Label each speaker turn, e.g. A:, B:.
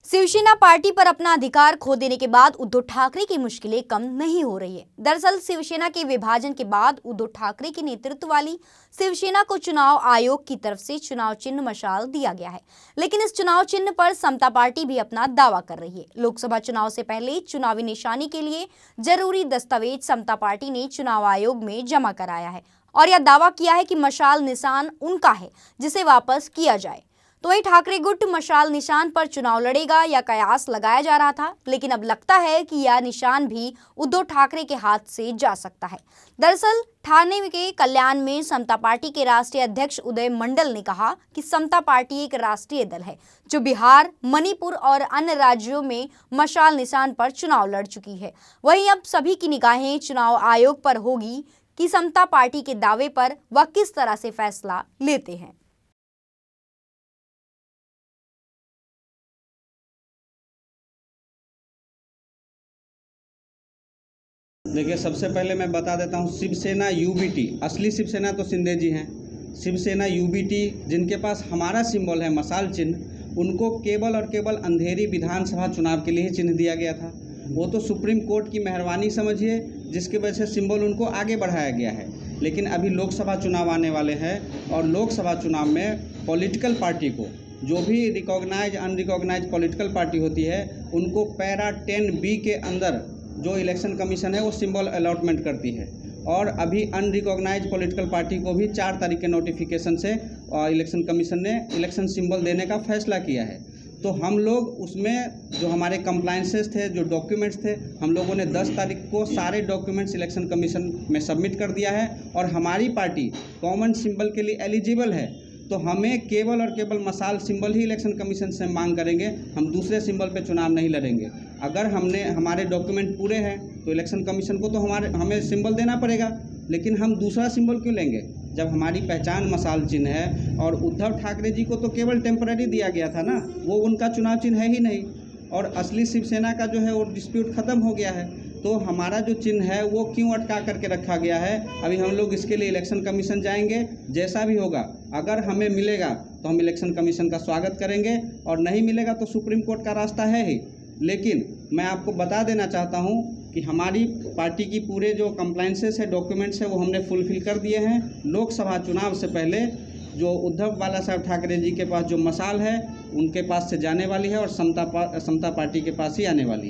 A: Shiv Sena party पर अपना अधिकार खो देने के बाद उद्धव ठाकरे की मुश्किलें कम नहीं हो रही है। दरअसल शिवसेना के विभाजन के बाद उद्धव ठाकरे के नेतृत्व वाली शिवसेना को चुनाव आयोग की तरफ से चुनाव चिन्ह मशाल दिया गया है, लेकिन इस चुनाव चिन्ह पर समता पार्टी भी अपना दावा कर रही है। लोकसभा चुनाव से पहले चुनावी निशानी के लिए जरूरी दस्तावेज समता पार्टी ने चुनाव आयोग में जमा कराया है और यह दावा किया है कि मशाल निशान उनका है जिसे वापस किया जाए। तो वही ठाकरे गुट मशाल निशान पर चुनाव लड़ेगा या कयास लगाया जा रहा था, लेकिन अब लगता है कि यह निशान भी उद्धव ठाकरे के हाथ से जा सकता है। दरअसल ठाणे के कल्याण में समता पार्टी के राष्ट्रीय अध्यक्ष उदय मंडल ने कहा कि समता पार्टी एक राष्ट्रीय दल है जो बिहार, मणिपुर और अन्य राज्यों में मशाल निशान पर चुनाव लड़ चुकी है। वहीं अब सभी की निगाहें चुनाव आयोग पर होगी कि समता पार्टी के दावे पर वह किस तरह से फैसला लेते हैं।
B: देखिए, सबसे पहले मैं बता देता हूँ, शिवसेना यूबीटी, असली शिवसेना तो शिंदे जी हैं। शिवसेना यूबीटी जिनके पास हमारा सिंबल है मशाल चिन्ह, उनको केवल और केवल अंधेरी विधानसभा चुनाव के लिए ही चिन्ह दिया गया था। वो तो सुप्रीम कोर्ट की मेहरबानी समझिए, जिसकी वजह से सिंबल उनको आगे बढ़ाया गया है। लेकिन अभी लोकसभा चुनाव आने वाले हैं और लोकसभा चुनाव में पॉलिटिकल पार्टी को, जो भी रिकॉग्नाइज अनरिकॉग्नाइज पॉलिटिकल पार्टी होती है, उनको पैरा 10B के अंदर जो इलेक्शन कमीशन है वो सिंबल अलॉटमेंट करती है। और अभी अनरिकॉग्नाइज पॉलिटिकल पार्टी को भी 4 तारीख के नोटिफिकेशन से इलेक्शन कमीशन ने इलेक्शन सिंबल देने का फैसला किया है। तो हम लोग उसमें जो हमारे कंप्लायंसेस थे, जो डॉक्यूमेंट्स थे, हम लोगों ने 10 तारीख को सारे डॉक्यूमेंट्स इलेक्शन कमीशन में सबमिट कर दिया है और हमारी पार्टी कॉमन सिंबल के लिए एलिजिबल है। तो हमें केवल और केवल मशाल सिंबल ही इलेक्शन कमीशन से मांग करेंगे, हम दूसरे सिंबल पे चुनाव नहीं लड़ेंगे। अगर हमारे डॉक्यूमेंट पूरे हैं तो इलेक्शन कमीशन को तो हमें सिंबल देना पड़ेगा, लेकिन हम दूसरा सिंबल क्यों लेंगे जब हमारी पहचान मशाल चिन्ह है। और उद्धव ठाकरे जी को तो केवल टेम्पररी दिया गया था ना, वो उनका चुनाव चिन्ह है ही नहीं। और असली शिवसेना का जो है वो डिस्प्यूट ख़त्म हो गया है, तो हमारा जो चिन्ह है वो क्यों अटका करके रखा गया है। अभी हम लोग इसके लिए इलेक्शन कमीशन जाएंगे, जैसा भी होगा, अगर हमें मिलेगा तो हम इलेक्शन कमीशन का स्वागत करेंगे और नहीं मिलेगा तो सुप्रीम कोर्ट का रास्ता है ही। लेकिन मैं आपको बता देना चाहता हूं कि हमारी पार्टी की पूरे जो कंप्लायंसेस है, डॉक्यूमेंट्स है, वो हमने फुलफिल कर दिए हैं। लोकसभा चुनाव से पहले जो उद्धव बाला साहब ठाकरे जी के पास जो मशाल है उनके पास से जाने वाली है और समता पार्टी के पास ही आने वाली है।